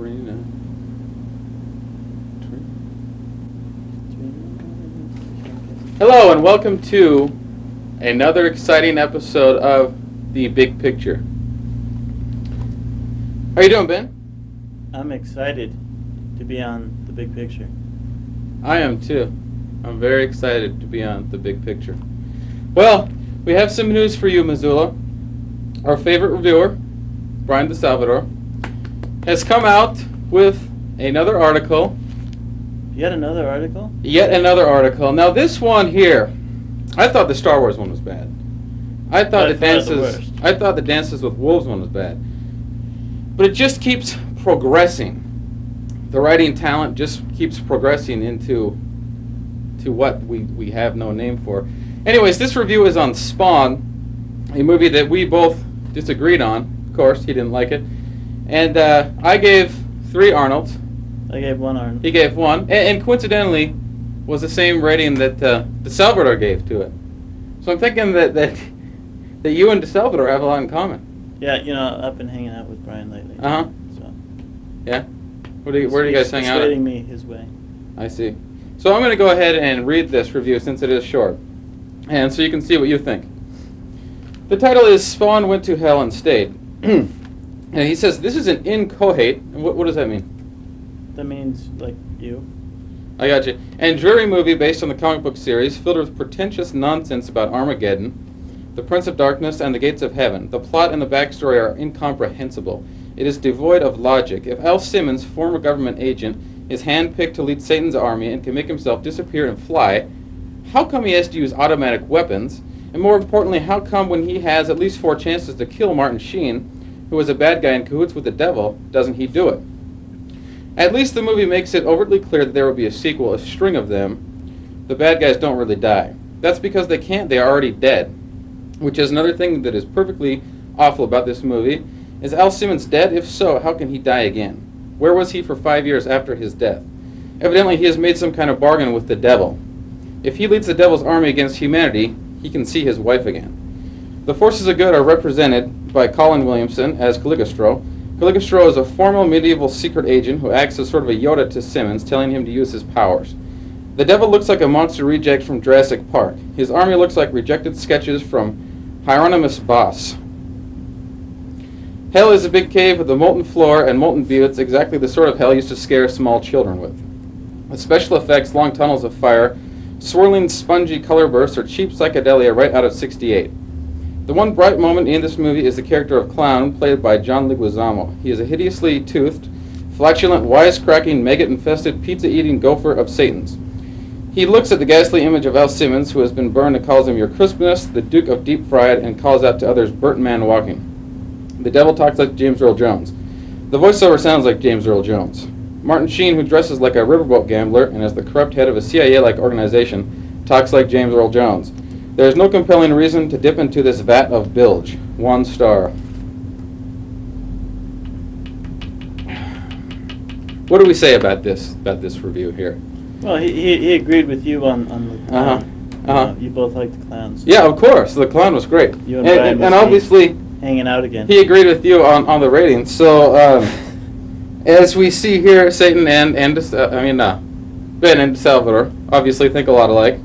Sabrina. Hello and welcome to another exciting episode of The Big Picture. How you doing, Ben? I'm excited to be on The Big Picture. I am too. I'm very excited to be on The Big Picture. Well, we have some news for you, Missoula. Our favorite reviewer, Brian DeSalvador, has come out with another article. Yet another article? Yet another article. Now this one here, I thought the Star Wars one was bad. I thought the Dances with Wolves one was bad. But it just keeps progressing. The writing talent just keeps progressing into what we have no name for. Anyways, this review is on Spawn, a movie that we both disagreed on. Of course, he didn't like it. And I gave 3 Arnolds. I gave 1 Arnold. He gave 1. And coincidentally, was the same rating that DeSalvador gave to it. So I'm thinking that you and DeSalvador have a lot in common. Yeah, you know, I've been hanging out with Brian lately. Uh-huh. So. Yeah? Where do you guys hang out? He's persuading me his way. I see. So I'm going to go ahead and read this review since it is short. And so you can see what you think. The title is Spawn Went to Hell and Stayed. And he says, this is an incohate. And what does that mean? That means, like, you. I got you. And dreary movie based on the comic book series, filled with pretentious nonsense about Armageddon, the Prince of Darkness, and the Gates of Heaven. The plot and the backstory are incomprehensible. It is devoid of logic. If Al Simmons, former government agent, is handpicked to lead Satan's army and can make himself disappear and fly, how come he has to use automatic weapons? And more importantly, how come when he has at least 4 chances to kill Martin Sheen, who is a bad guy in cahoots with the devil, doesn't he do it? At least the movie makes it overtly clear that there will be a sequel, a string of them. The bad guys don't really die. That's because they can't, they are already dead. Which is another thing that is perfectly awful about this movie. Is Al Simmons dead? If so, how can he die again? Where was he for 5 years after his death? Evidently he has made some kind of bargain with the devil. If he leads the devil's army against humanity, he can see his wife again. The forces of good are represented by Colin Williamson as Caligostro. Caligostro is a formal medieval secret agent who acts as sort of a Yoda to Simmons, telling him to use his powers. The devil looks like a monster reject from Jurassic Park. His army looks like rejected sketches from Hieronymus Boss. Hell is a big cave with a molten floor and molten buttes, exactly the sort of hell used to scare small children with. The special effects, long tunnels of fire, swirling spongy color bursts are cheap psychedelia right out of '68. The one bright moment in this movie is the character of Clown, played by John Leguizamo. He is a hideously toothed, flatulent, wisecracking, maggot-infested, pizza-eating gopher of Satan's. He looks at the ghastly image of Al Simmons, who has been burned, and calls him your crispness, the Duke of Deep Fried, and calls out to others, Burnt Man Walking. The devil talks like James Earl Jones. The voiceover sounds like James Earl Jones. Martin Sheen, who dresses like a riverboat gambler and is the corrupt head of a CIA-like organization, talks like James Earl Jones. There is no compelling reason to dip into this vat of bilge. 1 star. What do we say about this review here? Well, he agreed with you on the clown. You both liked the clowns. Yeah, of course. The clown was great. You and Brian and obviously hanging out again. He agreed with you on the ratings. So as we see here, Satan Ben and DeSalvador obviously think a lot alike.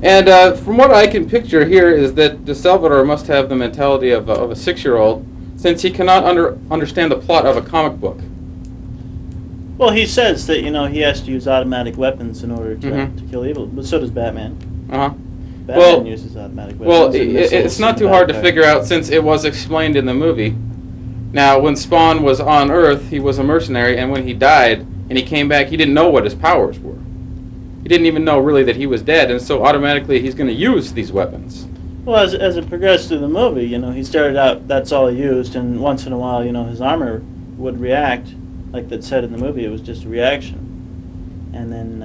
And from what I can picture here is that DeSalvador must have the mentality of a 6-year-old, since he cannot understand the plot of a comic book. Well, he says that, he has to use automatic weapons in order to kill evil, but so does Batman. Batman uses automatic weapons. Well, it's not too hard to figure out since it was explained in the movie. Now, when Spawn was on Earth, he was a mercenary, and when he died and he came back, he didn't know what his powers were. He didn't even know really that he was dead, and so automatically he's going to use these weapons. Well, as it progressed through the movie, he started out, that's all he used, and once in a while, his armor would react, like that said in the movie, it was just a reaction. And then...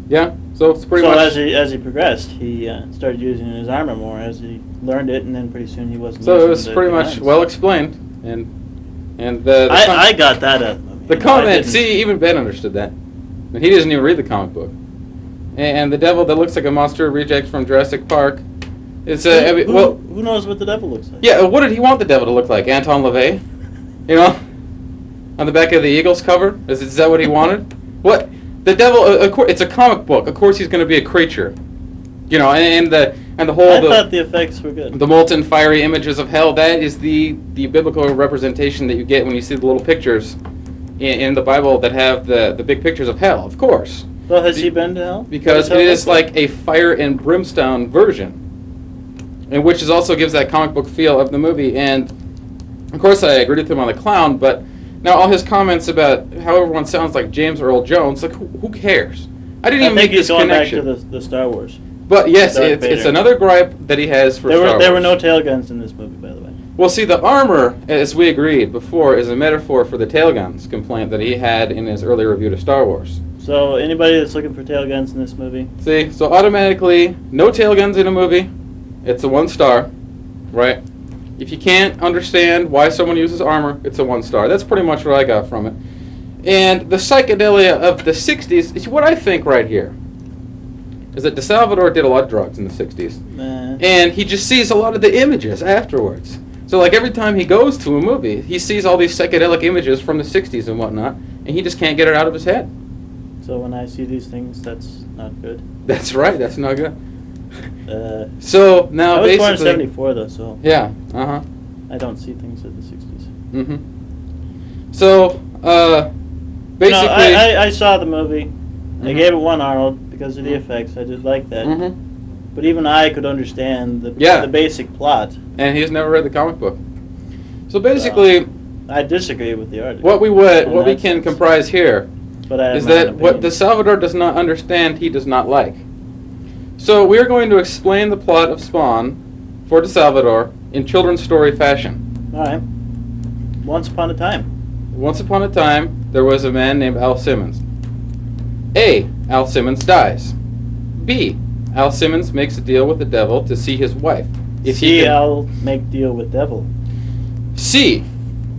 yeah, so it's pretty much... So as he progressed, he started using his armor more as he learned it, and then pretty soon he wasn't So it was pretty much well explained, and I got that out of the movie. The comment, see, even Ben understood that. And he doesn't even read the comic book. And the devil that looks like a monster reject from Jurassic Park is... who knows what the devil looks like? Yeah, what did he want the devil to look like? Anton LaVey? on the back of the Eagles cover? Is that what he wanted? What? The devil, of course, it's a comic book. Of course he's going to be a creature. You know, and the whole... I thought the effects were good. The molten, fiery images of hell, that is the biblical representation that you get when you see the little pictures in the Bible that have the big pictures of hell, of course. Well, has he been to hell? Because it is like a fire and brimstone version, and which is also gives that comic book feel of the movie. And of course, I agreed with him on the clown, but now all his comments about how everyone sounds like James Earl Jones, like who cares? I didn't even make this connection. I think he's going back to the Star Wars. But yes, it's another gripe that he has for Star Wars. There were no tail guns in this movie, by the way. Well, see, the armor, as we agreed before, is a metaphor for the tail guns complaint that he had in his early review to Star Wars. So anybody that's looking for tail guns in this movie? See, so automatically, no tail guns in a movie. It's a 1 star, right? If you can't understand why someone uses armor, it's a 1 star. That's pretty much what I got from it. And the psychedelia of the 60s is what I think right here. Is that DeSalvador did a lot of drugs in the 60s. And he just sees a lot of the images afterwards. So like every time he goes to a movie, he sees all these psychedelic images from the 60s and whatnot, and he just can't get it out of his head. So when I see these things, that's not good? That's right, that's not good. So now I was basically... born in 74 though, so... Yeah, I don't see things of the 60s. Mm-hmm. So, basically... No, I saw the movie. Mm-hmm. I gave it 1 Arnold because of the effects. I did like that. Mm-hmm. But even I could understand the basic plot. And he's never read the comic book. So basically... I disagree with the article. What we can comprise here is that what DeSalvador does not understand, he does not like. So we are going to explain the plot of Spawn for DeSalvador in children's story fashion. All right. Once upon a time. Once upon a time, there was a man named Al Simmons. A. Al Simmons dies. B. Al Simmons makes a deal with the devil to see his wife. Al make deal with devil. C.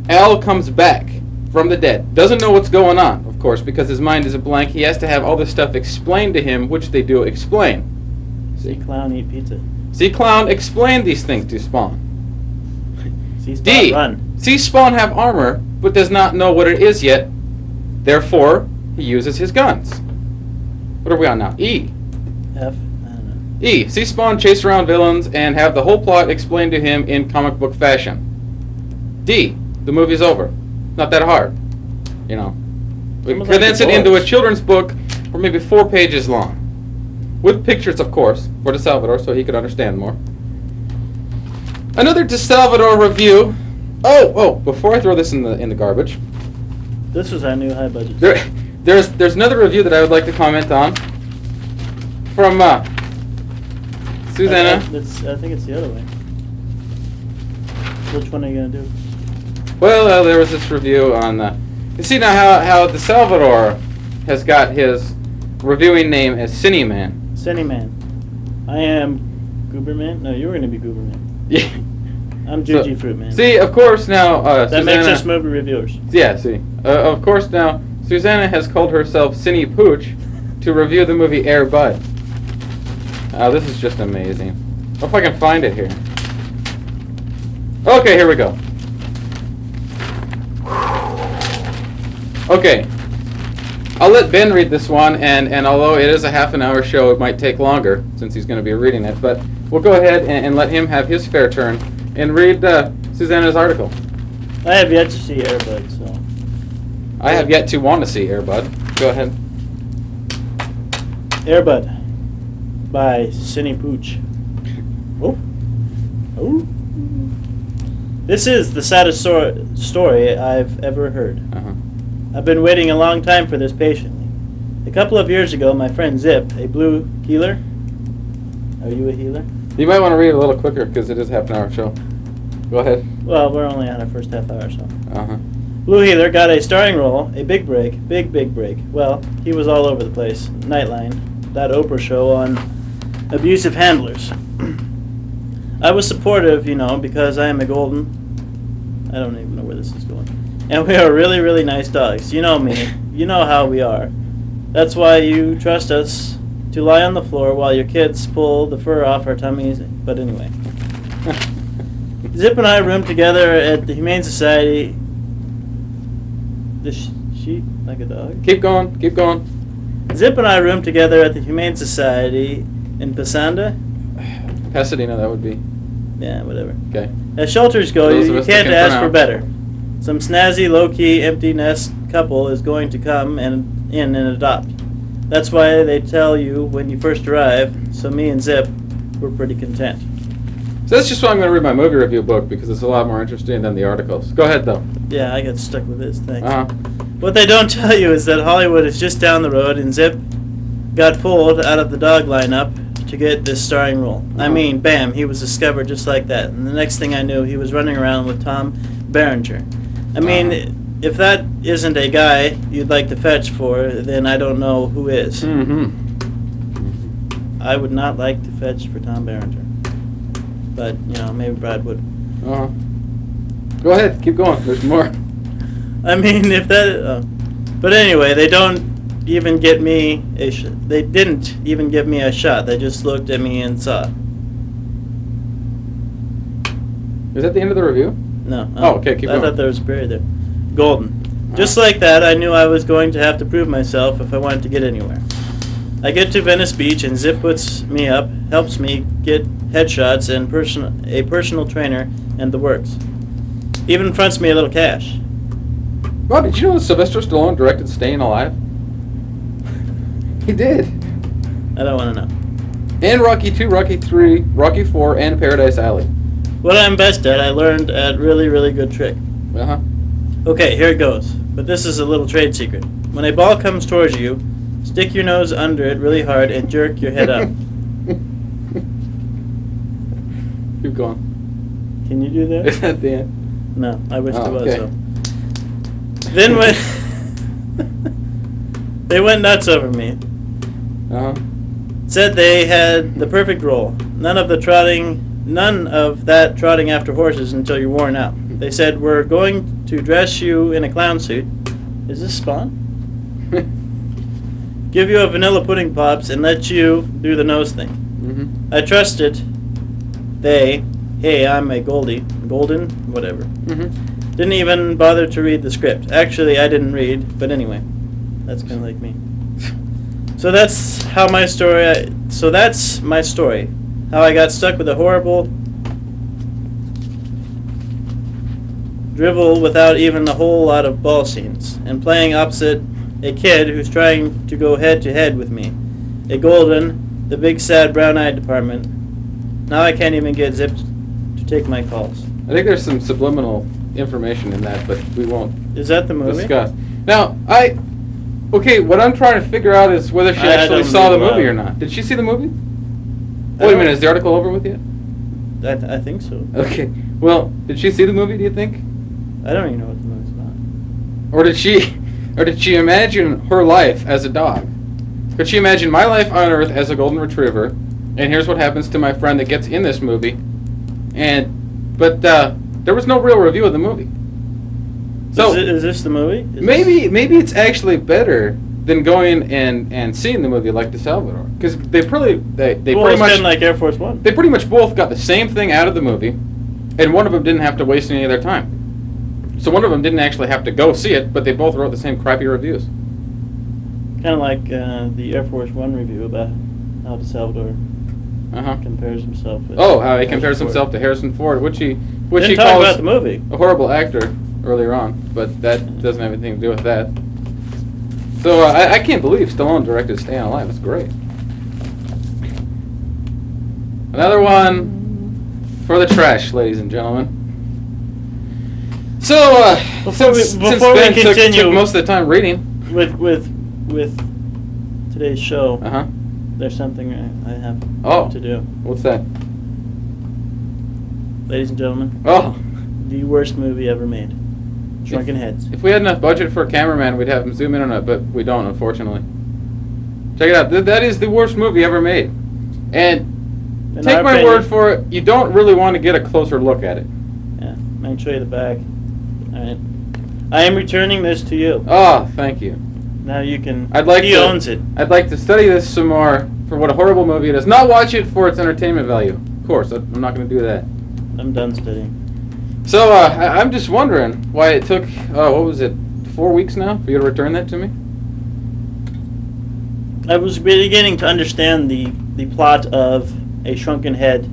Al comes back from the dead. Doesn't know what's going on, of course, because his mind is a blank. He has to have all this stuff explained to him, which they do explain. See clown eat pizza. See clown explain these things to Spawn. See Spawn D. Run. See Spawn have armor, but does not know what it is yet. Therefore, he uses his guns. What are we on now? E. F. I don't know. E. See Spawn chase around villains and have the whole plot explained to him in comic book fashion. D. The movie's over. Not that hard. You know. We condense it into a children's book for maybe 4 pages long. With pictures, of course, for DeSalvador, so he could understand more. Another DeSalvador review. Oh! Before I throw this in the garbage, this was our new high budget. There's another review that I would like to comment on from Susanna. I think it's the other way. Which one are you gonna do? Well, there was this review on. You see now how DeSalvador has got his reviewing name as Cineman. Cineman. I am Gooberman. No, you were gonna be Gooberman. Yeah. I'm Juji Fruitman. See, of course now. That Susanna, makes us movie reviewers. Yeah. See, of course now Susanna has called herself Cine Pooch to review the movie Airbud. This is just amazing. Hope I can find it here. Okay, here we go. Okay, I'll let Ben read this one, and although it is a half-an-hour show, it might take longer since he's going to be reading it, but we'll go ahead and let him have his fair turn and read Susanna's article. I have yet to see Airbud, so... I have yet to want to see Airbud. Go ahead. Airbud by Cine Pooch. Oh. This is the saddest story I've ever heard. I've been waiting a long time for this patiently. A couple of years ago, my friend Zip, a blue healer... Are you a healer? You might want to read it a little quicker because it is a half-an-hour show. Go ahead. Well, we're only on our first half hour, so... Uh-huh. Blue healer got a starring role, a big break, big break. Well, he was all over the place. Nightline, that Oprah show on abusive handlers. I was supportive, you know, because I am a golden... I don't even know where this is going. And we are really, really nice dogs. You know me. You know how we are. That's why you trust us to lie on the floor while your kids pull the fur off our tummies. But anyway. Zip and I roomed together at the Humane Society The sheep like a dog? Keep going. Keep going. Zip and I roomed together at the Humane Society in Pasanda. Pasadena, that would be. Yeah, whatever. Okay. As shelters go, Those of you us that can't can ask for pronounce. better. Some snazzy, low-key, empty nest couple is going to come and adopt. That's why they tell you when you first arrive. So me and Zip were pretty content. So that's just why I'm going to read my movie review book, because it's a lot more interesting than the articles. Go ahead, though. Yeah, I got stuck with this. Thanks. Uh-huh. What they don't tell you is that Hollywood is just down the road, and Zip got pulled out of the dog lineup to get this starring role. I mean, bam, he was discovered just like that. And the next thing I knew, he was running around with Tom Berenger. I mean, if that isn't a guy you'd like to fetch for, then I don't know who is. Mm-hmm. I would not like to fetch for Tom Berenger. But, you know, maybe Brad would. Uh-huh. Go ahead. Keep going. There's more. I mean, if that... but anyway, they don't even get me a they didn't even give me a shot. They just looked at me and saw. Is that the end of the review? No. Oh, okay, keep I going. thought there was a period there. Golden. Just like that, I knew I was going to have to prove myself if I wanted to get anywhere. I get to Venice Beach and Zip puts me up, helps me get headshots and a personal trainer and the works. Even fronts me a little cash. Wow, did you know that Sylvester Stallone directed Staying Alive? He did. I don't want to know. And Rocky 2, Rocky 3, Rocky 4, and Paradise Alley. What I'm best at, I learned at really, really good trick. Uh-huh. Okay, here it goes. But this is a little trade secret. When a ball comes towards you, stick your nose under it really hard and jerk your head up. Keep going. Can you do Is that? that the end? No, I wish there was okay. so. Then when they went nuts over me, Uh-huh. said they had the perfect role. None of that trotting after horses until you're worn out. They said, we're going to dress you in a clown suit. Is this Spawn? Give you a vanilla pudding pops and let you do the nose thing. Mm-hmm. I trusted hey, I'm a golden, whatever. Mm-hmm. Didn't even bother to read the script. Actually, I didn't read, but anyway, that's kind of like me. So that's my story. How I got stuck with a horrible drivel without even a whole lot of ball scenes, and playing opposite a kid who's trying to go head to head with me. A golden, the big sad brown-eyed department. Now I can't even get Zip to take my calls. I think there's some subliminal information in that, but we won't Is that the movie? discuss. Now, okay, what I'm trying to figure out is whether she I actually don't saw the know. movie or not. Did she see the movie? I Wait a don't- minute, is the article over with yet? I think so. Okay. Well, did she see the movie, do you think? I don't even know what the movie's about. Or did she imagine her life as a dog? Could she imagine my life on Earth as a golden retriever? And here's what happens to my friend that gets in this movie. But there was no real review of the movie. So is this the movie? maybe it's actually better than going and seeing the movie like the Salvador, because they well, pretty it's much kind of like Air Force One. they pretty much both got the same thing out of the movie, and one of them didn't have to waste any of their time. So one of them didn't actually have to go see it, but they both wrote the same crappy reviews. Kind of like the Air Force One review about how the Salvador Uh-huh. compares himself with. Oh, how he compares Harrison himself to Harrison Ford, which he Didn't talk calls about the movie. a horrible actor earlier on, but that doesn't have anything to do with that. So I can't believe Stallone directed Staying Alive. It's great. Another one for the trash, ladies and gentlemen. So since before we Ben continue- took most of the time reading, With today's show, uh-huh. there's something I have Oh, to do. what's that? Ladies and gentlemen, Oh, the worst movie ever made. Shrunken Heads. if we had enough budget for a cameraman, we'd have him zoom in on it, but we don't, unfortunately. Check it out. That is the worst movie ever made. And In take our my opinion- word for it, you don't really want to get a closer look at it. Yeah, I can show you the back. Alright. I am returning this to you. Oh, thank you. Now you can. I'd like he to, owns it. I'd like to study this some more for what a horrible movie it is. Not watch it for its entertainment value. Of course, I'm not going to do that. I'm done studying. So I'm just wondering why it took, what was it, 4 weeks now for you to return that to me? I was beginning to understand the plot of A Shrunken Head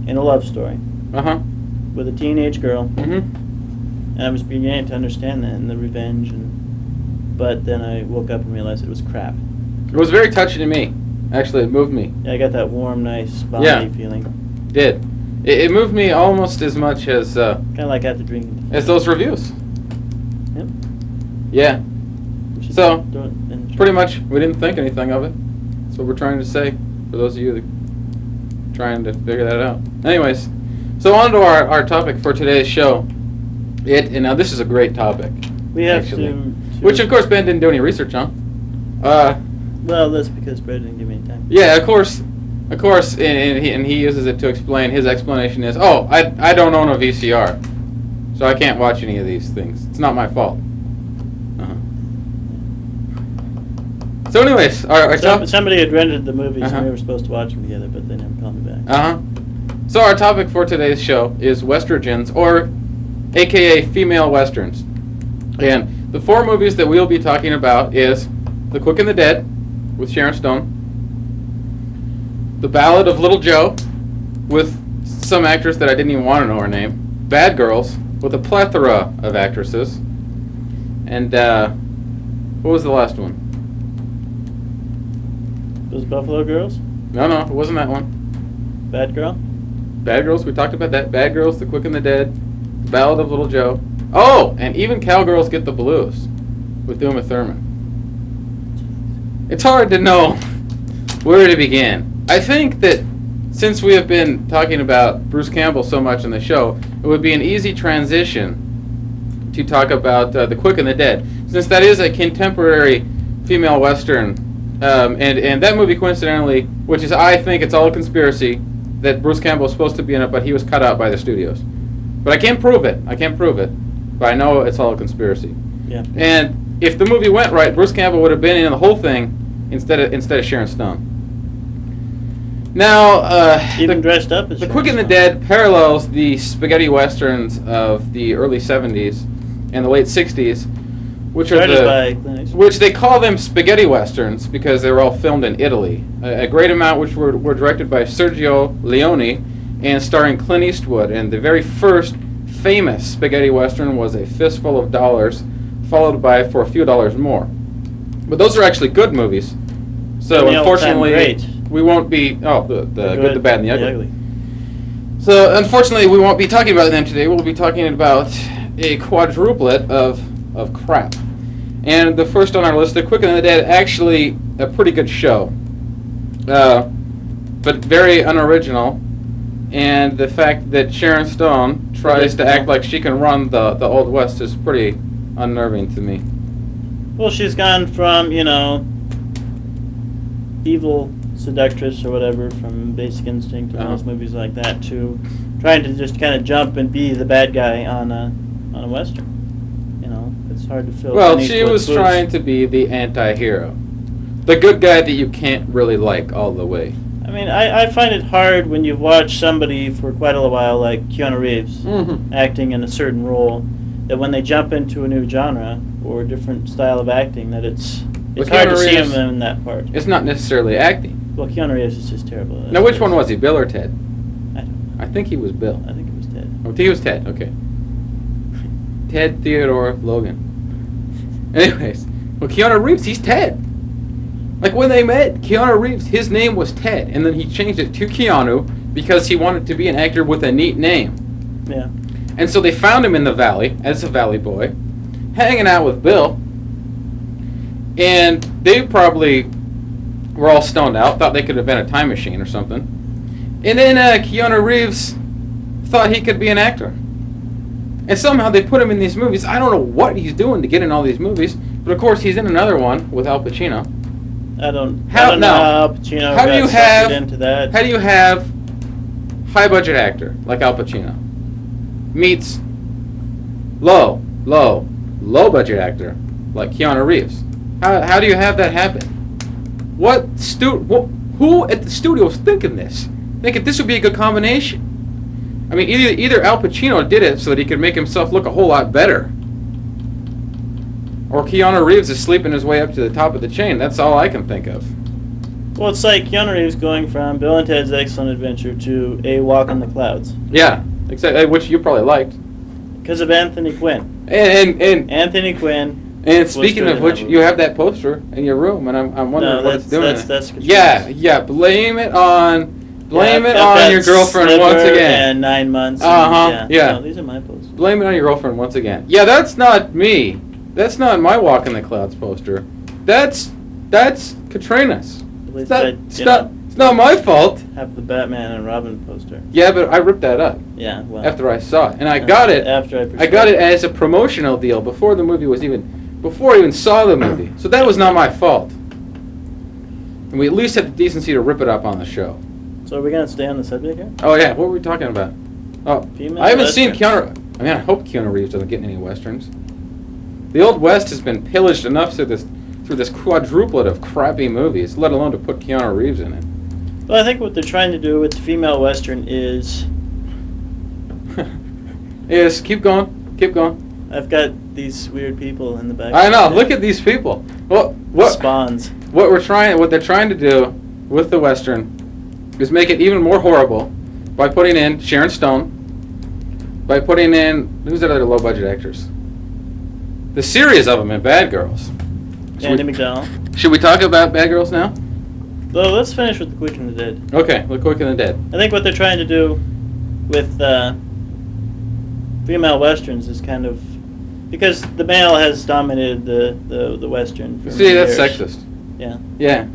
in a love story Uh-huh. with a teenage girl. Mm-hmm. And I was beginning to understand that and the revenge, but then I woke up and realized it was crap. It was very touching to me. Actually, it moved me. Yeah, I got that warm, nice, vomity feeling. It did. It moved me almost as much as Kind of like after drinking. as those reviews. Yep. Yeah. We should So, do it and pretty much, we didn't think anything of it. That's what we're trying to say for those of you that trying to figure that out. Anyways, so on to our topic for today's show. And now this is a great topic. We have actually. to. Which, of course, Ben didn't do any research on. Well, that's because Brad didn't give me any time. Yeah, of course, and he uses it to explain. His explanation is, "Oh, I don't own a VCR, so I can't watch any of these things. It's not my fault." Uh-huh. So, anyways, our somebody had rented the movies Uh-huh. and we were supposed to watch them together, but they never called me back. So our topic for today's show is Westergens, or AKA female westerns, and the 4 movies that we'll be talking about is The Quick and the Dead with Sharon Stone, The Ballad of Little Joe with some actress that I didn't even want to know her name, Bad Girls with a plethora of actresses, and what was the last one? Those Buffalo Girls? No, it wasn't that one. Bad Girl? Bad Girls, we talked about that. Bad Girls, The Quick and the Dead, The Ballad of Little Joe. Oh, and Even Cowgirls Get the Blues with Uma Thurman. It's hard to know where to begin. I think that since we have been talking about Bruce Campbell so much in the show, it would be an easy transition to talk about The Quick and the Dead, since that is a contemporary female western, and that movie, coincidentally, which is, I think it's all a conspiracy, that Bruce Campbell was supposed to be in it, but he was cut out by the studios. But I can't prove it. But I know it's all a conspiracy. Yeah. And if the movie went right, Bruce Campbell would have been in the whole thing instead of Sharon Stone. Now, Even dressed up as The Sharon Quick and the Stone. Dead parallels the spaghetti westerns of the early 70s and the late 60s, which Started by Clint Eastwood. which they call them spaghetti westerns because they were all filmed in Italy. A great amount which were directed by Sergio Leone and starring Clint Eastwood. And the very first famous spaghetti western was A Fistful of Dollars, followed by For a Few Dollars More. But those are actually good movies. So And the unfortunately, all-time great. we won't be the good, the bad, and the ugly. ugly. So unfortunately, we won't be talking about them today. We'll be talking about a quadruplet of crap. And the first on our list, The Quick and the Dead, actually a pretty good show, but very unoriginal. And the fact that Sharon Stone tries to act like she can run the Old West is pretty unnerving to me. Well, she's gone from, evil seductress or whatever from Basic Instinct and those movies like that to trying to just kind of jump and be the bad guy on a Western. It's hard to fill. Well, Clint she Eastwood's was boots. trying to be the anti-hero. The good guy that you can't really like all the way. I mean, I find it hard when you've watched somebody for quite a while, like Keanu Reeves, Mm-hmm. acting in a certain role, that when they jump into a new genre or a different style of acting, that it's But hard to Keanu see Reeves- him in that part. It's not necessarily acting. Well, Keanu Reeves is just terrible. Now, which one was he, Bill or Ted? I don't know. I think he was Bill. I think it was Ted. Oh, he was Ted, okay. Ted Theodore Logan. Anyways, well, Keanu Reeves, he's Ted. Like when they met, Keanu Reeves, his name was Ted, and then he changed it to Keanu because he wanted to be an actor with a neat name. Yeah. And so they found him in the valley, as a valley boy, hanging out with Bill, and they probably were all stoned out, thought they could invent a time machine or something. And then Keanu Reeves thought he could be an actor. And somehow they put him in these movies. I don't know what he's doing to get in all these movies, but of course he's in another one with Al Pacino. I don't How- know now, how Al Pacino how do got you suckered have- into that. How do you have high budget actor like Al Pacino meets low budget actor like Keanu Reeves? How do you have that happen? Who at the studio was thinking this? Thinking this would be a good combination. I mean, either Al Pacino did it so that he could make himself look a whole lot better, Or Keanu Reeves is sleeping his way up to the top of the chain. That's all I can think of. Well, it's like Keanu Reeves going from Bill and Ted's Excellent Adventure to A Walk in the Clouds. Yeah, exactly. Which you probably liked. Because of Anthony Quinn. And Anthony Quinn. And speaking of which, you have that poster in your room, and I'm wondering what it's doing. That's yeah. Blame it on your girlfriend Sliver once again. And 9 months. Yeah. No, these are my posters. Blame it on your girlfriend once again. Yeah, that's not me. That's not my Walk in the Clouds poster. That's Katrina's. It's not my fault. Have the Batman and Robin poster. Yeah, but I ripped that up. Yeah, well. After I saw it, and I got it. I got it as a promotional deal before the movie before I even saw the movie. So that was not my fault. And we at least had the decency to rip it up on the show. So are we gonna stay on the subject here? Oh yeah, what were we talking about? Oh, Female I haven't Westerns. seen Keanu. I mean, I hope Keanu Reeves doesn't get in any westerns. The Old West has been pillaged enough through this quadruplet of crappy movies, let alone to put Keanu Reeves in it. Well, I think what they're trying to do with the female western is keep going. I've got these weird people in the back. I know. Look at these people. What spawns? What they're trying to do with the western is make it even more horrible by putting in Sharon Stone, by putting in who's that other low budget actress? The series of them in Bad Girls. Andy McDowell. Should we talk about Bad Girls now? Well, let's finish with The Quick and the Dead. Okay, The Quick and the Dead. I think what they're trying to do with female westerns is kind of because the male has dominated the western. For See, that's years. sexist. Yeah. Yeah.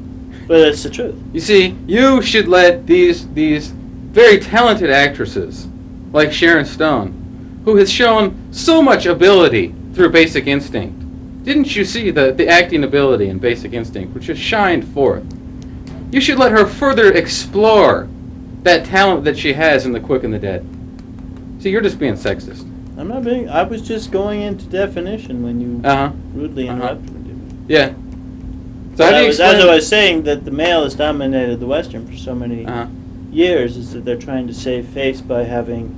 But it's the truth. You see, you should let these very talented actresses like Sharon Stone, who has shown so much ability through Basic Instinct. Didn't you see the acting ability in Basic Instinct, which has shined forth? You should let her further explore that talent that she has in The Quick and the Dead. See, you're just being sexist. I'm not being. I was just going into definition when you rudely interrupted me. Yeah. So as I was saying that the male has dominated the western for so many years, is that they're trying to save face by having,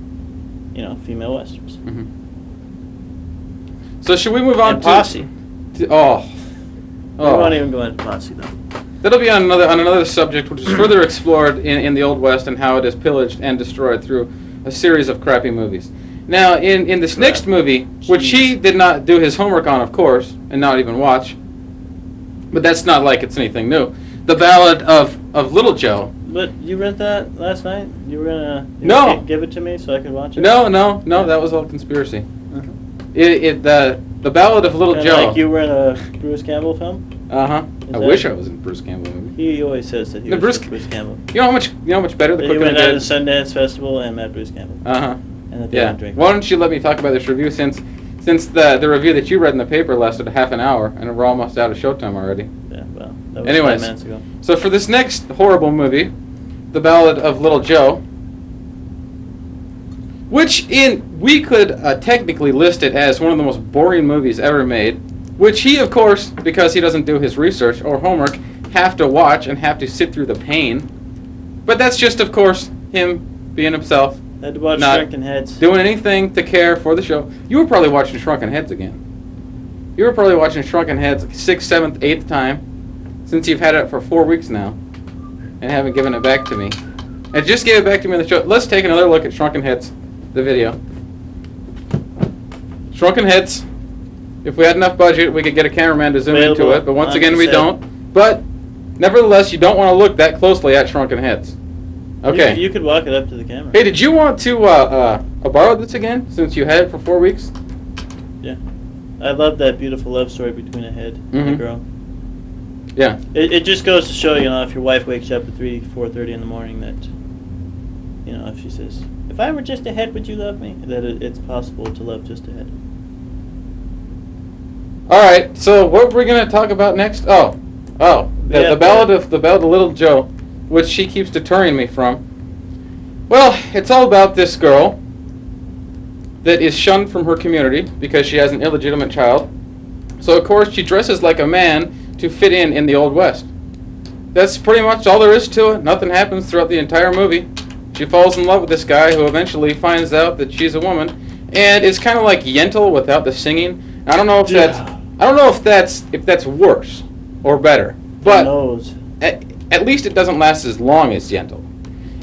female westerns. Mm-hmm. So should we move on and Posse? We won't even go into Posse though. That'll be on another subject, which is further explored in the Old West and how it is pillaged and destroyed through a series of crappy movies. Now, in this next movie, which he did not do his homework on, of course, and not even watch, but that's not like it's anything new, The Ballad of Little Joe. But you read that last night? You were gonna give it to me so I could watch it? No, that was all conspiracy. Uh-huh. The Ballad of Little Joe. Like you were in a Bruce Campbell film? I wish I was in a Bruce Campbell movie. He always says that he was Bruce Campbell. You know how much better The Quick and the Dead. He went out to the Sundance Festival and met Bruce Campbell. And that they would drink. Why don't you let me talk about this review since the review that you read in the paper lasted a half an hour and we're almost out of showtime already. Yeah, well, that was Anyways, 5 minutes ago. So for this next horrible movie, The Ballad of Little Joe, which we could technically list it as one of the most boring movies ever made, which he, of course, because he doesn't do his research or homework, have to watch and have to sit through the pain. But that's just, of course, him being himself. Had to watch not Shrunken Heads. Doing anything to care for the show. You were probably watching Shrunken Heads again. You were probably watching Shrunken Heads 6th, 7th, 8th time since you've had it for 4 weeks now and haven't given it back to me. And just gave it back to me on the show. Let's take another look at Shrunken Heads, the video. Shrunken Heads. If we had enough budget, we could get a cameraman to zoom into it, but once again, we don't. But nevertheless, you don't want to look that closely at Shrunken Heads. Okay. You could walk it up to the camera. Hey, did you want to borrow this again, since you had it for 4 weeks? Yeah. I love that beautiful love story between a head and a girl. Yeah. It just goes to show, if your wife wakes you up at 4:30 in the morning that, if she says, if I were just a head, would you love me? That it's possible to love just a head. All right, so what we're going to talk about next? The Ballad of Little Joe, which she keeps deterring me from. Well, it's all about this girl that is shunned from her community because she has an illegitimate child. So, of course, she dresses like a man to fit in the Old West. That's pretty much all there is to it. Nothing happens throughout the entire movie. She falls in love with this guy who eventually finds out that she's a woman and is kind of like Yentl without the singing. I don't know if that's I don't know if that's worse or better, Who but knows? at least it doesn't last as long as Yentl.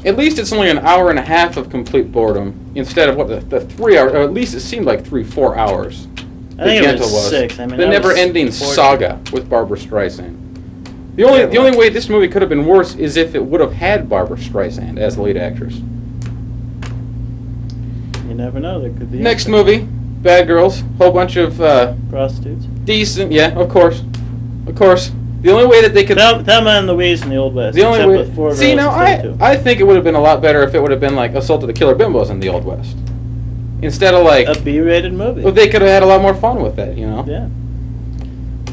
At least it's only an hour and a half of complete boredom instead of what the 3 hours, or at least it seemed like 3-4 hours. I think that it was Yentl 6. I mean, the that was never-ending 40. saga with Barbra Streisand. The only way this movie could have been worse is if it would have had Barbra Streisand as the lead actress. You never know. There could be Next movie, Bad Girls. Whole bunch of prostitutes. decent, yeah, of course. The only way that they could... Thelma and Louise in the Old West. The only except way... with 4 See, girls now, instead of 2. I think it would have been a lot better if it would have been like Assault of the Killer Bimbos in the Old West. Instead of like... A B-rated movie. Well, they could have had a lot more fun with it, you know? Yeah.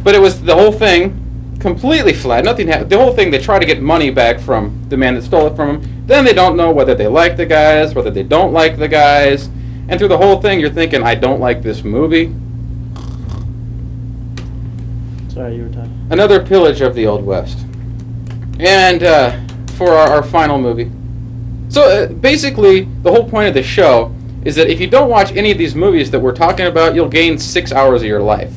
But it was the whole thing completely flat. Nothing happened. The whole thing, they try to get money back from the man that stole it from them. Then they don't know whether they like the guys, whether they don't like the guys. And through the whole thing, you're thinking, I don't like this movie. Sorry, you were talking. Another pillage of the Old West. And for our final movie. So basically, the whole point of the show is that if you don't watch any of these movies that we're talking about, you'll gain 6 hours of your life,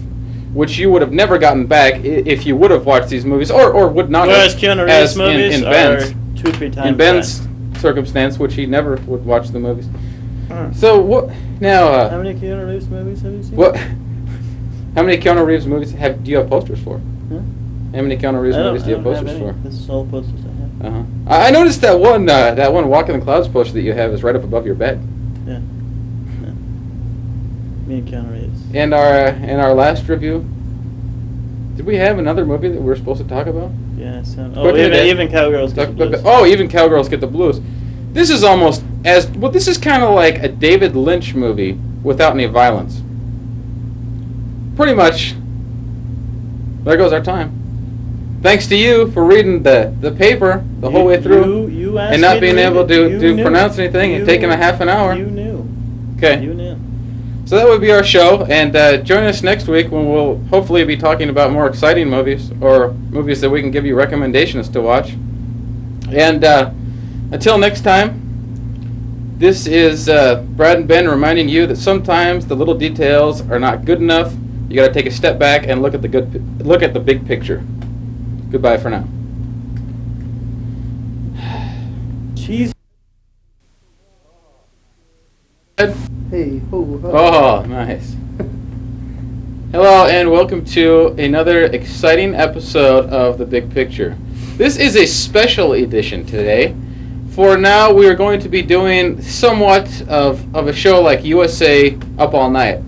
which you would have never gotten back if you would have watched these movies, or would not Whereas have. Keanu as Reeves movies in are Ben's, 2-3 times in Ben's circumstance, which he never would watch the movies. that. So what now? How many Keanu Reeves movies have you seen? What? How many Keanu Reeves movies do you have posters for? Huh? How many Keanu Reeves movies do you have posters any. for? This is all the posters I have. Uh-huh. I noticed that one Walk in the Clouds poster that you have is right up above your bed. Yeah. Me and Keanu Reeves. And our last review, did we have another movie that we were supposed to talk about? Yeah. So, Quickly, even Cowgirls Get the Blues. Oh, even Cowgirls Get the Blues. This is almost this is kind of like a David Lynch movie without any violence. Pretty much. There goes our time. Thanks to you for reading the paper the whole way through You asked and not me being to read able it. to You knew. pronounce anything and taking a half an hour. You knew. Okay. You knew. So that would be our show, and join us next week when we'll hopefully be talking about more exciting movies, or movies that we can give you recommendations to watch. And until next time, this is Brad and Ben reminding you that sometimes the little details are not good enough. You got to take a step back and look at the big picture. Goodbye for now. Cheese. Hey, ho, ho. Oh, nice. Hello, and welcome to another exciting episode of The Big Picture. This is a special edition today. For now, we are going to be doing somewhat of a show like USA Up All Night.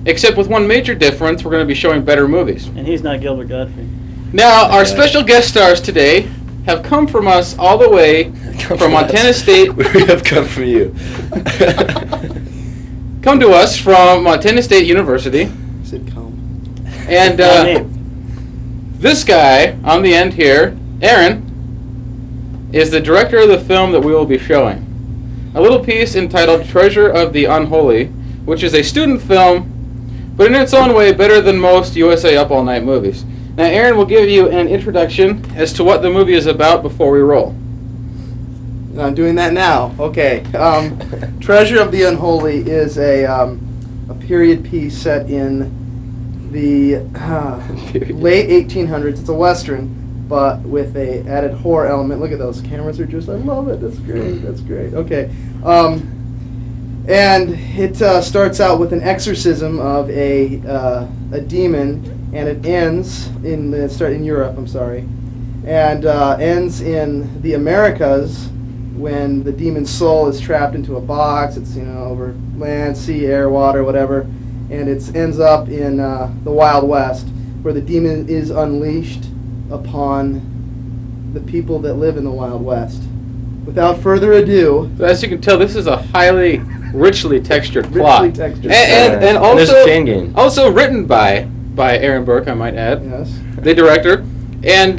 Except with one major difference, we're going to be showing better movies. And he's not Gilbert Godfrey. Now, our special guest stars today have come from us all the way from Montana State. We have come from you. Come to us from Montana State University. Sitcom. And this guy on the end here, Aaron, is the director of the film that we will be showing. A little piece entitled Treasure of the Unholy, which is a student film, but in its own way better than most USA Up All Night movies. Now, Aaron will give you an introduction as to what the movie is about before we roll. I'm doing that now. Okay. Treasure of the Unholy is a period piece set in the late 1800s. It's a Western, but with a added horror element. Look at those cameras are just, I love it. That's great. That's great. Okay. And it starts out with an exorcism of a demon, and it ends in Europe. I'm sorry, and ends in the Americas when the demon's soul is trapped into a box. It's over land, sea, air, water, whatever, and it ends up in the Wild West, where the demon is unleashed upon the people that live in the Wild West. Without further ado, So as you can tell, this is a highly richly textured plot. richly textured. And there's also a chain gang. also written by Aaron Burke, I might add, Yes. the director. And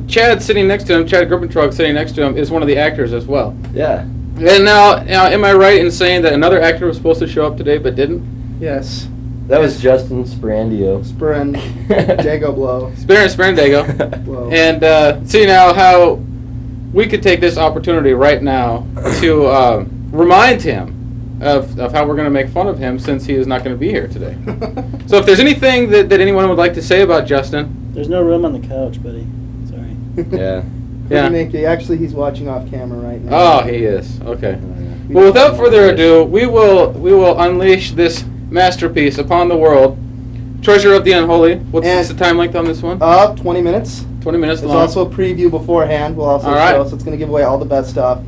Chad sitting next to him, Chad Grippentrog sitting next to him, is one of the actors as well. Yeah. And now, am I right in saying that another actor was supposed to show up today but didn't? Yes. That was Justin Sparandio. Spren Dago Blow. Sparandago. Blow. And see now how we could take this opportunity right now to remind him of how we're going to make fun of him since he is not going to be here today. So if there's anything that anyone would like to say about Justin. There's no room on the couch, buddy. Sorry. Yeah. Yeah. Actually, he's watching off camera right now. Oh, he is. Okay. Well, without further ado, we will unleash this masterpiece upon the world. Treasure of the Unholy. What's the time length on this one? 20 minutes. 20 minutes There's long. also a preview beforehand. We'll also All right. show, so it's going to give away all the best stuff.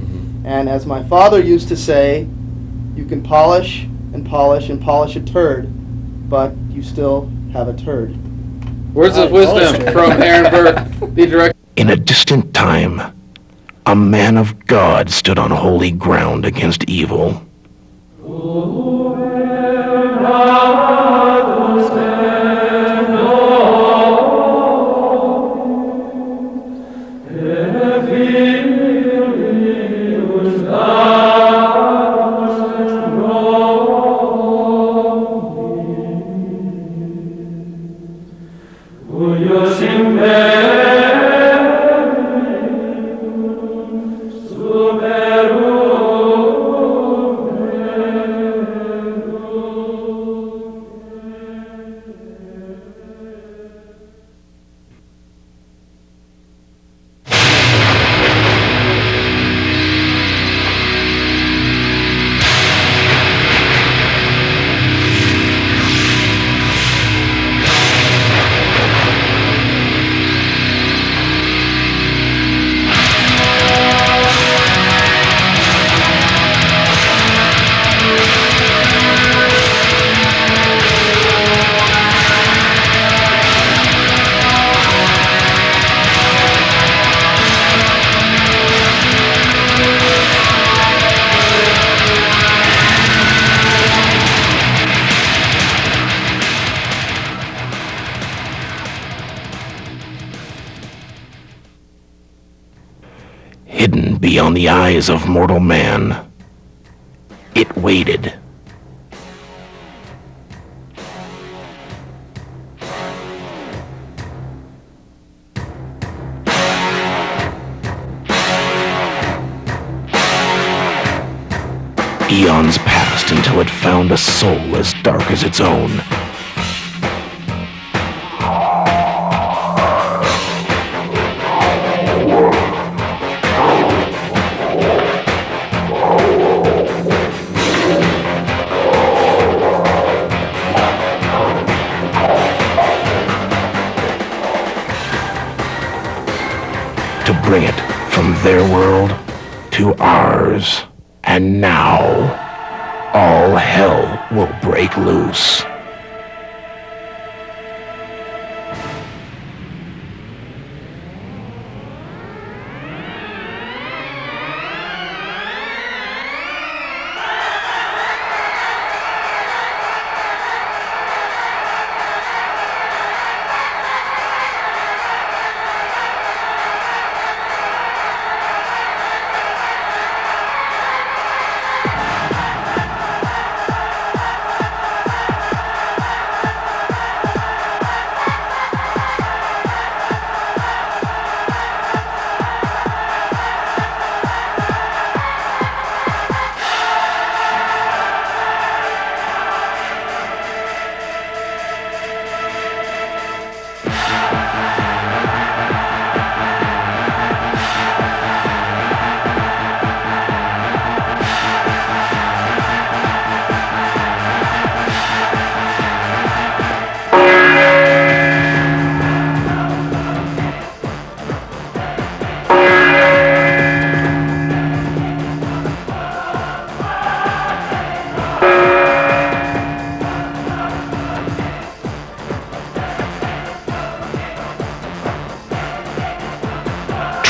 And as my father used to say, you can polish and polish and polish a turd, but you still have a turd. Words of wisdom from Aaron Burr, the director. In a distant time, a man of God stood on holy ground against evil. Hidden beyond the eyes of mortal man, it waited. Eons passed until it found a soul as dark as its own. To bring it from their world to ours. And now, all hell will break loose.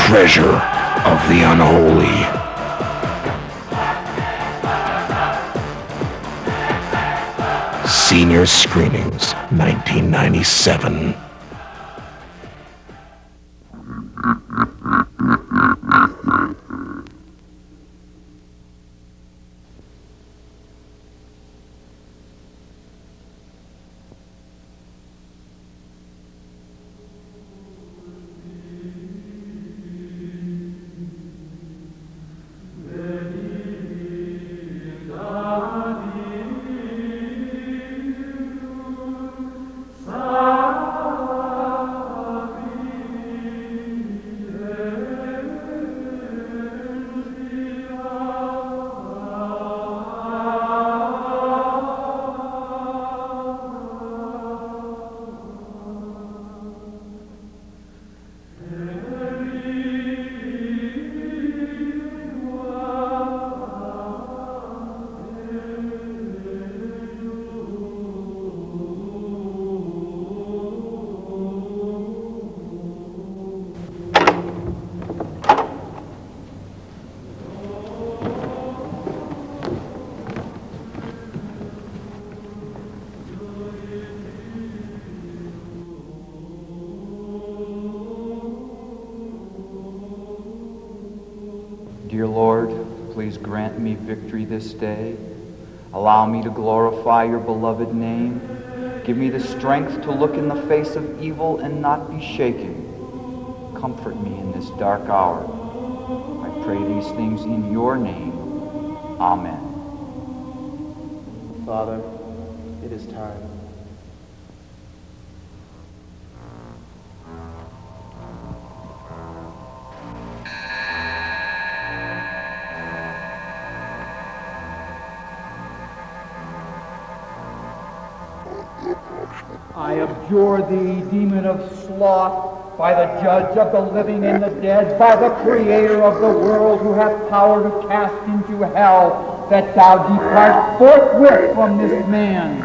Treasure of the Unholy. Senior Screenings, 1997. dear Lord, please grant me victory this day. Allow me to glorify your beloved name. Give me the strength to look in the face of evil and not be shaken. Comfort me in this dark hour. I pray these things in your name. Amen. Father, it is time. I abjure thee, demon of sloth, by the judge of the living and the dead, by the creator of the world who hath power to cast into hell, that thou depart forthwith from this man.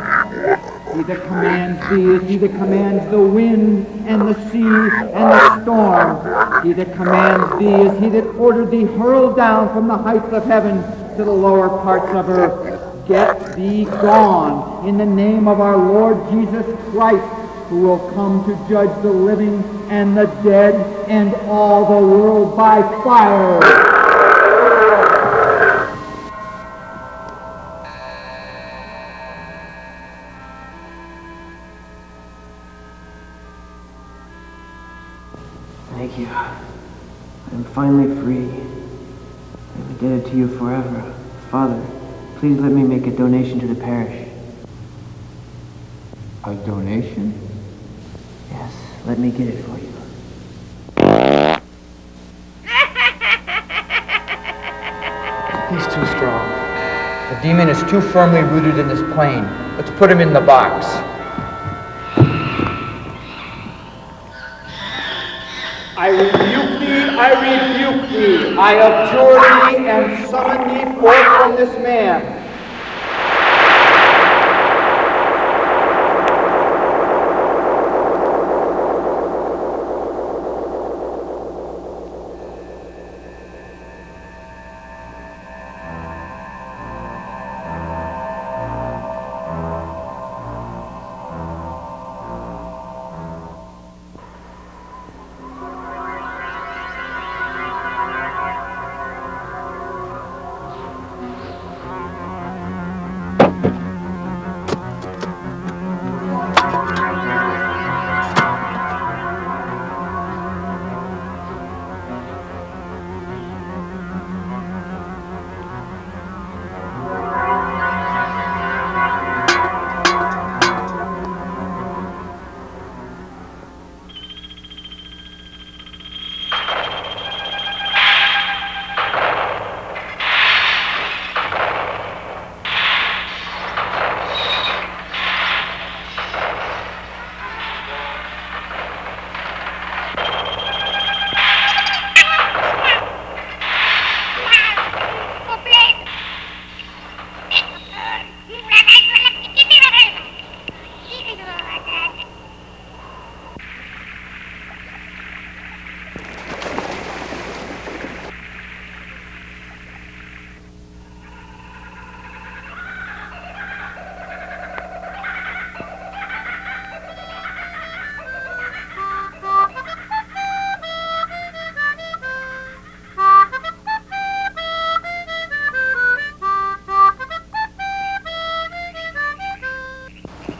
He that commands thee is he that commands the wind and the sea and the storm. He that commands thee is he that ordered thee hurled down from the heights of heaven to the lower parts of earth. Get thee gone in the name of our Lord Jesus Christ, who will come to judge the living and the dead and all the world by fire. Thank you. I'm finally free. I'm indebted to you forever. Father, please let me make a donation to the parish. A donation? Yes, let me get it for you. He's too strong. The demon is too firmly rooted in this plane. Let's put him in the box. I rebuke thee, I abjure thee, and summon thee forth from this man.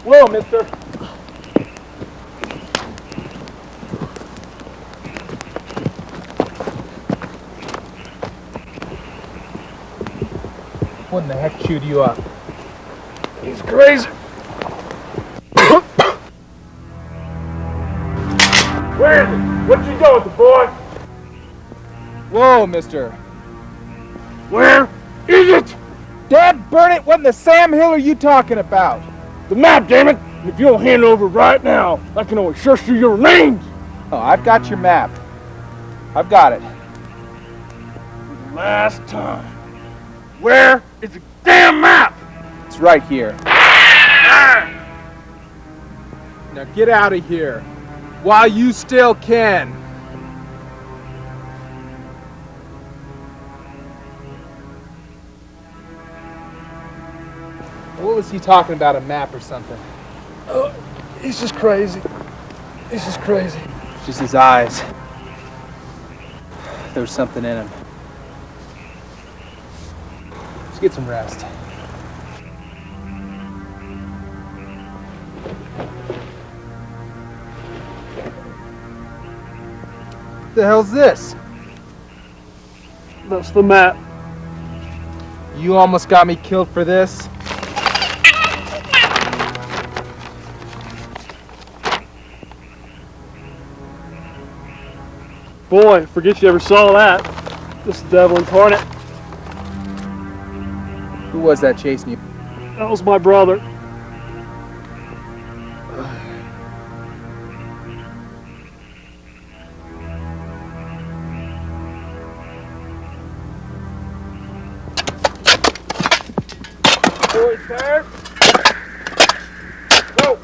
Whoa, mister. What in the heck chewed you up? He's crazy. Where is it? What you doing with the boy? Whoa, mister. Where is it? Dad, burn it! What in the Sam Hill are you talking about? The map, damn it! If you don't hand it over right now, I can always search through your remains! Oh, I've got your map. I've got it. For the last time. Where is the damn map? It's right here. Now get out of here while you still can. What was he talking about, a map or something? Oh, he's just crazy. He's just crazy. It's just his eyes. There was something in him. get some rest. What the hell's this? That's the map. You almost got me killed for this. Boy, forget you ever saw that. This devil incarnate. Who was that chasing you? That was my brother. Boys there. Go.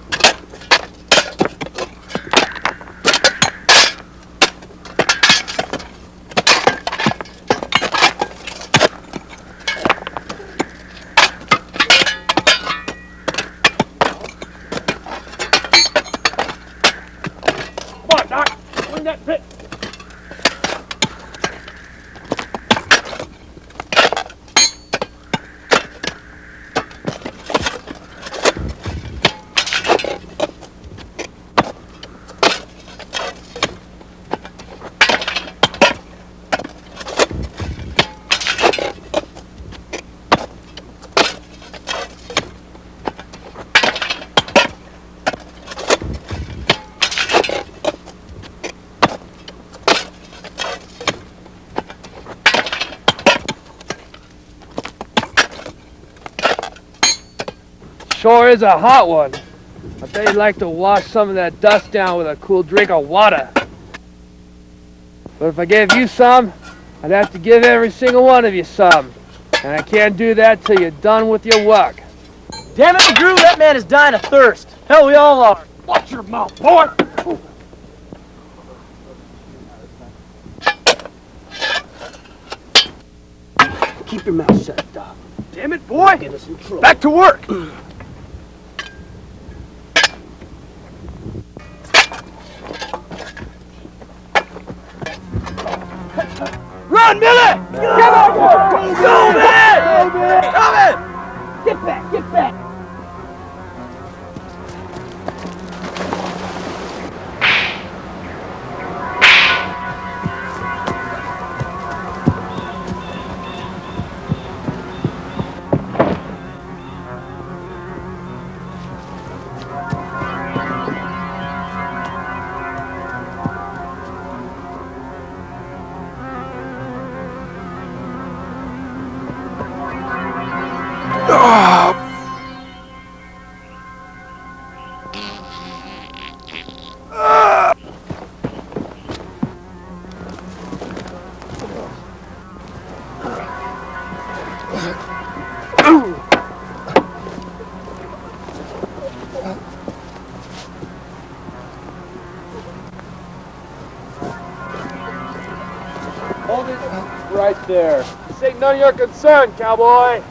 Come on, Doc. Swing that pit. Sure is a hot one. I bet you'd like to wash some of that dust down with a cool drink of water. But if I gave you some, I'd have to give every single one of you some. And I can't do that till you're done with your work. Damn it, McGrew, that man is dying of thirst. Hell, we all are. Watch your mouth, boy! Keep your mouth shut, Doc. Damn it, boy! Get us in trouble. Back to work! Run, Miller! Come on! Go, man! Come in! Get back! Get back! Hold it right there. This ain't none of your concern, cowboy.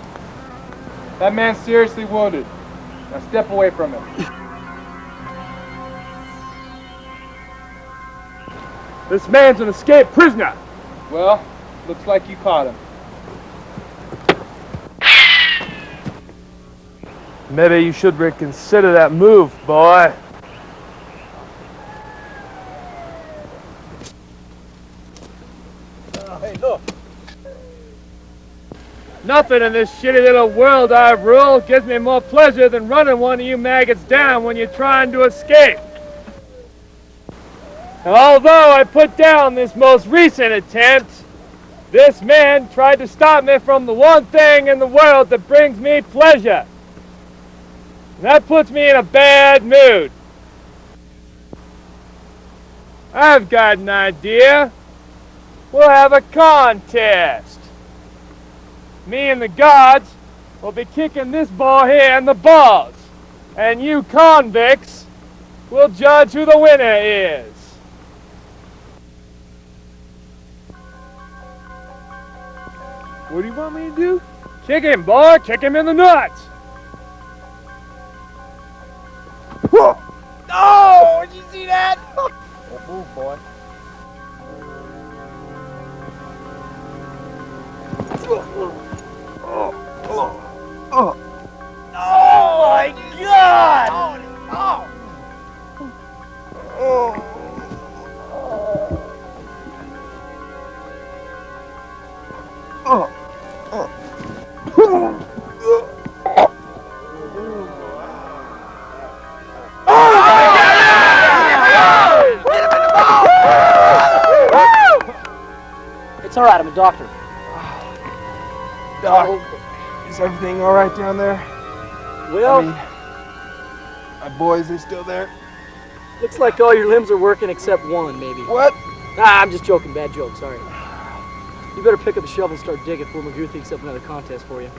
That man's seriously wounded. Now step away from him. This man's an escaped prisoner. Well, looks like you caught him. Maybe you should reconsider that move, boy. Hey, look. Nothing in this shitty little world I've ruled gives me more pleasure than running one of you maggots down when you're trying to escape. And although I put down this most recent attempt, this man tried to stop me from the one thing in the world that brings me pleasure. And that puts me in a bad mood. I've got an idea. We'll have a contest. Me and the gods will be kicking this ball here in the balls. And you convicts will judge who the winner is. What do you want me to do? Kick him, boy. Kick him in the nuts. Oh, did you see that? Don't move, boy. It's all right. I'm a doctor. Doc, is everything all right down there? Well, I mean, my boys, they still there? looks like all your limbs are working except one, maybe. What? Ah, I'm just joking. Bad joke. Sorry. You better pick up the shovel and start digging before McGrew thinks up another contest for you.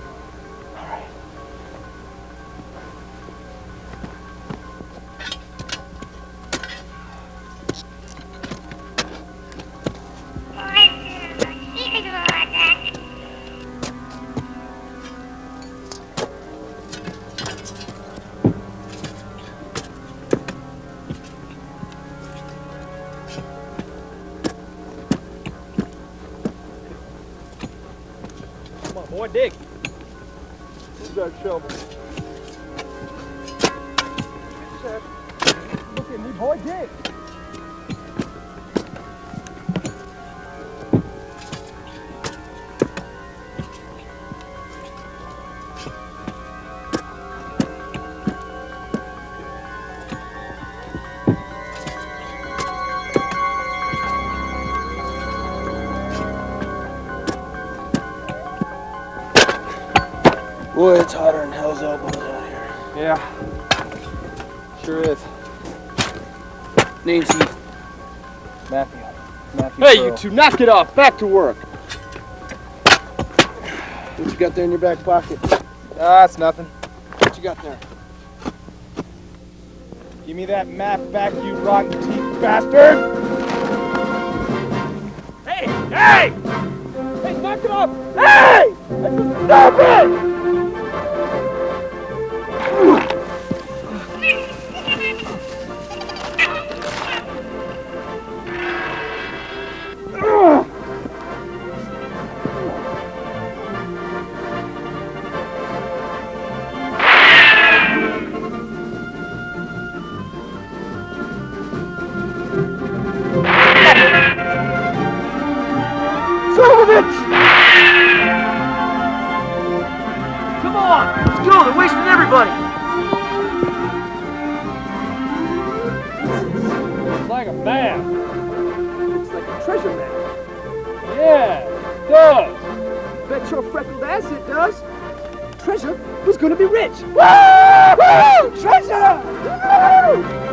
Boy, dig. Who's that shovel? Look at me, boy, dig. Boy, it's hotter than hell's elbows out here. Yeah. Sure is. Name's Heath. Matthew. Hey, Pearl. you two, knock it off. Back to work. What you got there in your back pocket? Ah, it's nothing. What you got there? Give me that map back, you rotten teeth bastard! Hey! Hey! Hey, knock it off! Hey! Stop it! Come on! Let's go! They're wasting everybody! It's like a map. It's like a treasure map. Yeah, it does. Bet your freckled ass it does. Treasure was gonna be rich. Woo! Treasure! Woo!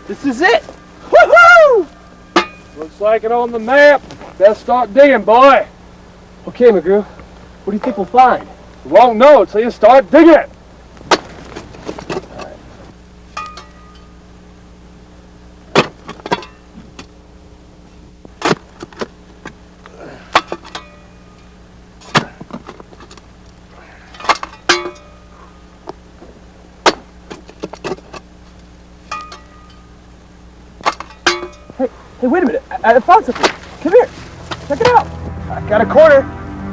This is it! Woohoo! Looks like it on the map. Best start digging, boy. Okay, McGrew. What do you think we'll find? We won't know until you start digging. Hey, wait a minute. I found something. Come here. Check it out. I got a corner.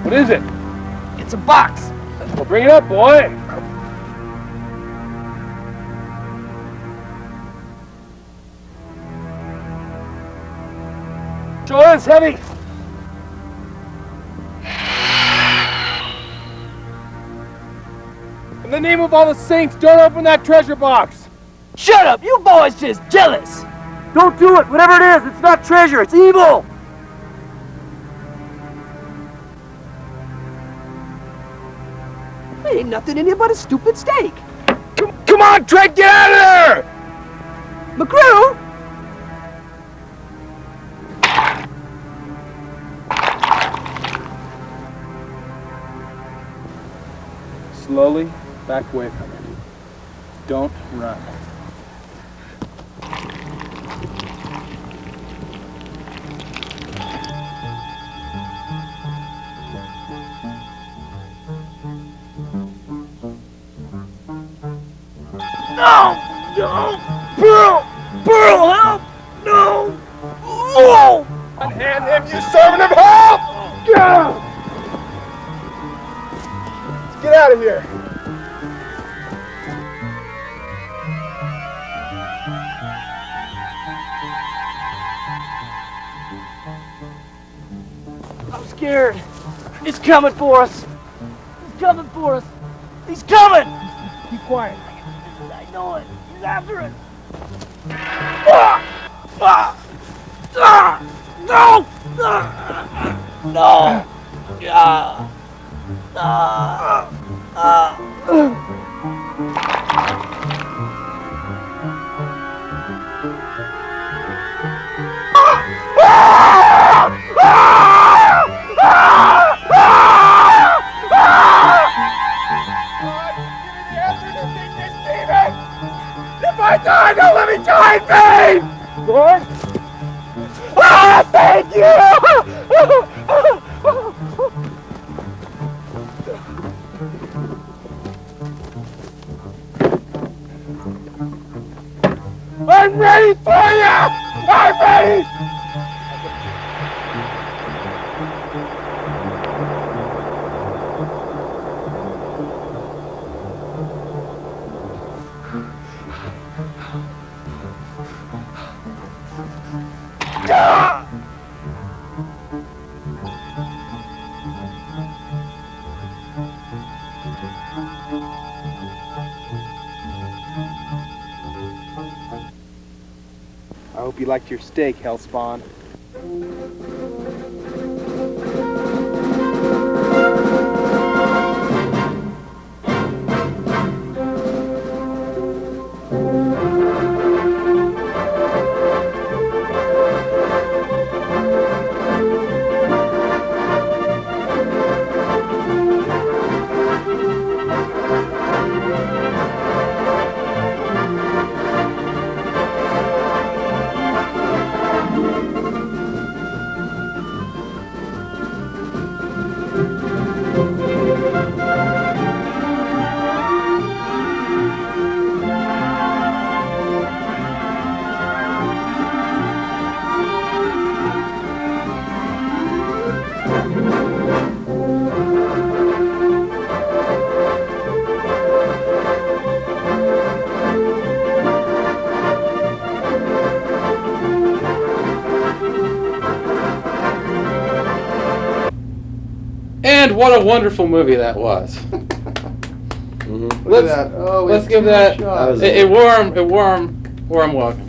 What is it? It's a box. Well, bring it up, boy. Sure is heavy. In the name of all the saints, don't open that treasure box. Shut up. You boys just jealous. Don't do it. Whatever it is, it's not treasure. It's evil. There ain't nothing in here but a stupid steak. Come on, Trent, get out of there! McGrew? slowly back away from it. Don't run. No! No! Pearl, help! No! Oh! Unhand him, you servant of hell! Get out of here! I'm scared. He's coming for us. He's coming for us. He's coming! Keep quiet. I know it. He's after it. No! No! If I die, don't let me die in vain! Lord? Ah, thank you! I'm ready for you! I'm ready! I hope you liked your steak, Hellspawn. And what a wonderful movie that was. Look at that. Oh, Let's give that a warm welcome.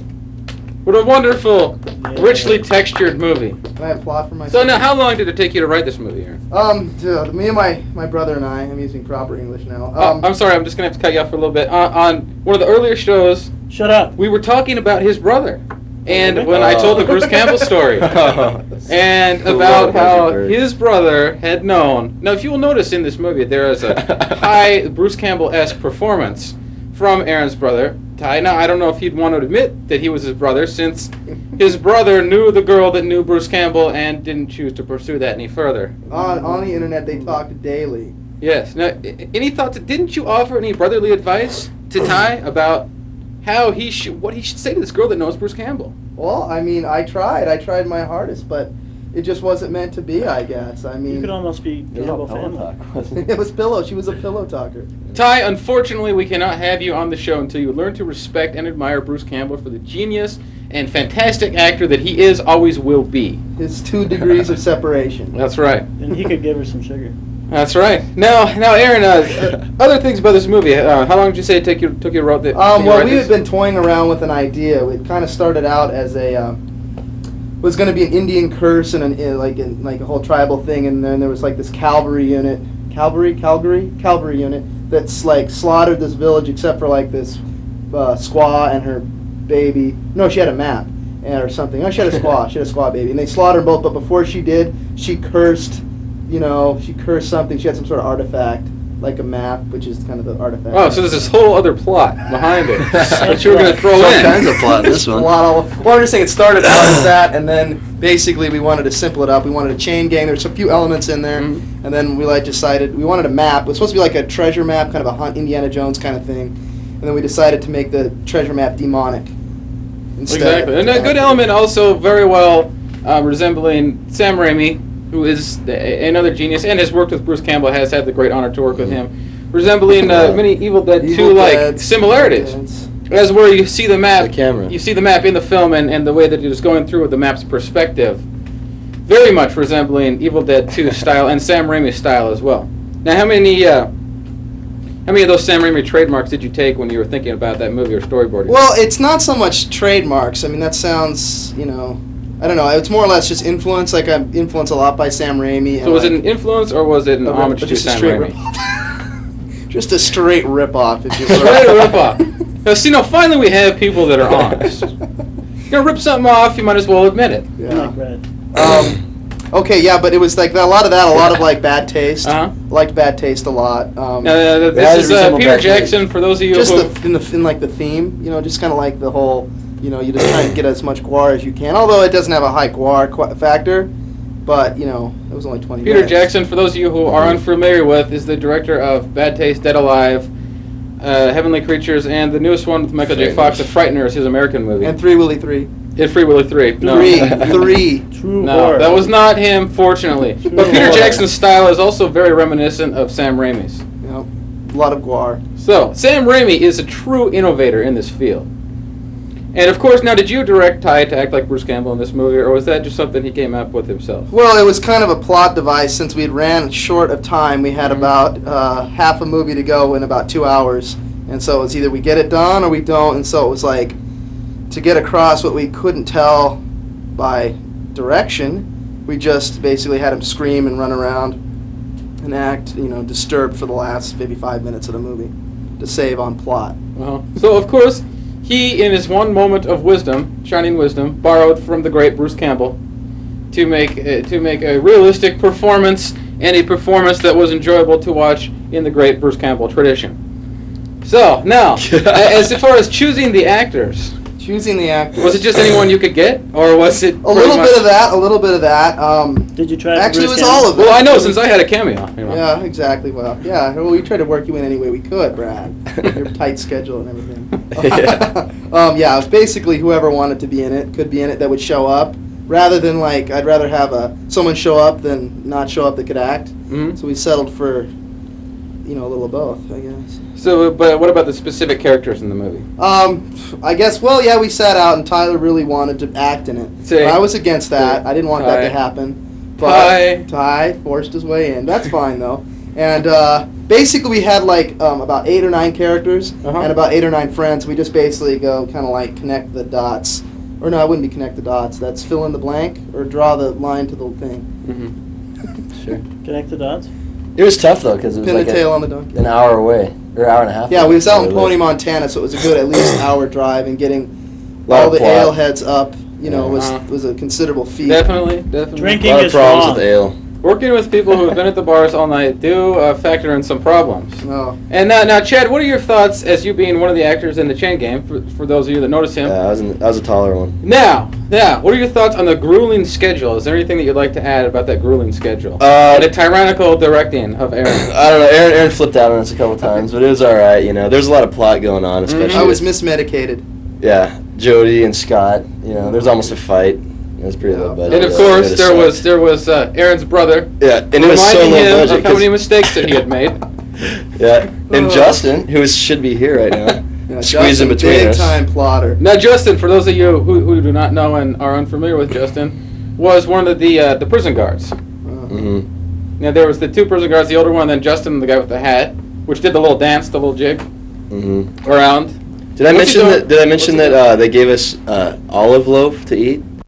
What a wonderful, richly textured movie. Can I applaud for myself? So now, how long did it take you to write this movie, Aaron? Me and my brother and I'm using proper English now. I'm sorry, I'm just gonna have to cut you off for a little bit. On one of the earlier shows, Shut up. we were talking about his brother. And when I told the Bruce Campbell story, and about how his brother had known. Now, if you will notice in this movie, there is a high Bruce Campbell-esque performance from Aaron's brother, Ty. Now, I don't know if he'd want to admit that he was his brother, since his brother knew the girl that knew Bruce Campbell and didn't choose to pursue that any further. On the internet, they talked daily. Yes. Now, any thoughts? Didn't you offer any brotherly advice to Ty about how what he should say to this girl that knows Bruce Campbell? Well, I mean, I tried my hardest, but it just wasn't meant to be, I guess. I mean, You could almost be Campbell family. it was Pillow. She was a pillow talker. Ty, unfortunately, we cannot have you on the show until you learn to respect and admire Bruce Campbell for the genius and fantastic actor that he is, always will be. His 2 degrees of separation. That's right. And he could give her some sugar. That's right. Now, Aaron, other things about this movie. How long did you say it took you to write this? Well, we had been toying around with an idea. It kind of started out as was going to be an Indian curse and like a whole tribal thing, and then there was like this cavalry unit that's like slaughtered this village except for like this squaw and her baby. No, she had a map or something. No, she had a squaw. She had a squaw baby, and they slaughtered both. But before she did, she cursed. She cursed something. She had some sort of artifact, like a map, which is kind of the artifact. Oh, so there's this whole other plot behind it that you were going to throw All in. kinds of plot in this one. Well, I'm just saying it started out as that, and then basically we wanted to simple it up. We wanted a chain gang. There's a few elements in there, and then we decided we wanted a map. It was supposed to be like a treasure map, kind of a hunt, Indiana Jones kind of thing, and then we decided to make the treasure map demonic instead. Exactly, and a good element also very well resembling Sam Raimi, who is another genius and has worked with Bruce Campbell, has had the great honor to work with him, resembling many Evil Dead 2-like similarities. As where you see the map, you see the map in the film, and the way that it is going through with the map's perspective, very much resembling Evil Dead 2 style and Sam Raimi's style as well. Now, how many of those Sam Raimi trademarks did you take when you were thinking about that movie or storyboarding? Well, it's not so much trademarks. I mean, that sounds, I don't know. It's more or less just influence. Like, I'm influenced a lot by Sam Raimi. So was it an influence or was it an homage to Sam Raimi? Just a straight rip-off, if you will. Straight rip-off. Now, see, finally we have people that are honest. You're going to rip something off, you might as well admit it. Yeah. Okay, yeah, but it was like a lot of like bad taste. Liked Bad Taste a lot. This is Peter Jackson, for those of you just who... in like the theme, just kind of like the whole, you just try and get as much guar as you can. Although it doesn't have a high guar factor, but it was only 20 Peter minutes. Jackson, for those of you who are unfamiliar with, is the director of Bad Taste, Dead Alive, Heavenly Creatures, and the newest one with Michael J. Fox, The Frighteners, his American movie. And Free Willy 3. Yeah, Free Willy 3. No. Three. No, that was not him, fortunately. But Peter Jackson's style is also very reminiscent of Sam Raimi's. Yep. A lot of guar. So, Sam Raimi is a true innovator in this field. And of course, now, did you direct Ty to act like Bruce Campbell in this movie, or was that just something he came up with himself? Well, it was kind of a plot device. Since we had ran short of time, we had about half a movie to go in about 2 hours. And so it was either we get it done or we don't. And so it was like, to get across what we couldn't tell by direction, we just basically had him scream and run around and act, disturbed for the last maybe 5 minutes of the movie to save on plot. So, of course, he, in his one moment of wisdom, shining wisdom, borrowed from the great Bruce Campbell to make a realistic performance, and a performance that was enjoyable to watch in the great Bruce Campbell tradition. So, now, as far as choosing the actors... Choosing the actors. Was it just anyone you could get, or was it... A little bit of that. Did you try Actually, it was all of it. Well, I know, since I had a cameo. Yeah, exactly. Well, we tried to work you in any way we could, Brad. Your tight schedule and everything. It was basically whoever wanted to be in it, could be in it, that would show up. Rather than, I'd rather have someone show up than not show up that could act. Mm-hmm. So we settled for, a little of both, I guess. So, but what about the specific characters in the movie? I guess, we sat out, and Tyler really wanted to act in it. I was against that. I didn't want that to happen. But Ty forced his way in. That's fine, though. And basically we had, about 8 or 9 characters and about 8 or 9 friends. We just basically go kind of, connect the dots. Or no, I wouldn't be connect the dots. That's fill in the blank or draw the line to the thing. Mm-hmm. Sure. Connect the dots? It was tough, though, because it was Pin the tail on the donkey. An hour away. Or hour and a half. Yeah, we was out in Pony, Montana, so it was a good at least hour drive, and getting all the ale heads up, was a considerable feat. Definitely. Drinking a lot of is problems wrong. with ale. Working with people who have been at the bars all night do factor in some problems. Oh. And now, Chad, what are your thoughts as you being one of the actors in the Chain Game? For those of you that notice him. Yeah, I was a taller one. Now, what are your thoughts on the grueling schedule? Is there anything that you'd like to add about that grueling schedule? The tyrannical directing of Aaron. I don't know. Aaron flipped out on us a couple times, but it was all right. There's a lot of plot going on, especially. I was mismedicated. Yeah, Jody and Scott. There's almost a fight. It was pretty low budget. And of course, there was Aaron's brother. Yeah, and it was so low reminding budget. him of how many mistakes that he had made. Yeah, and Justin, who should be here right now, squeezed in between us. Big time plotter. Now, Justin, for those of you who do not know and are unfamiliar with Justin, was one of the prison guards. Mm-hmm. Now, there was the 2 prison guards, the older one, and then Justin, the guy with the hat, which did the little dance, the little jig around. Did I mention that they gave us olive loaf to eat?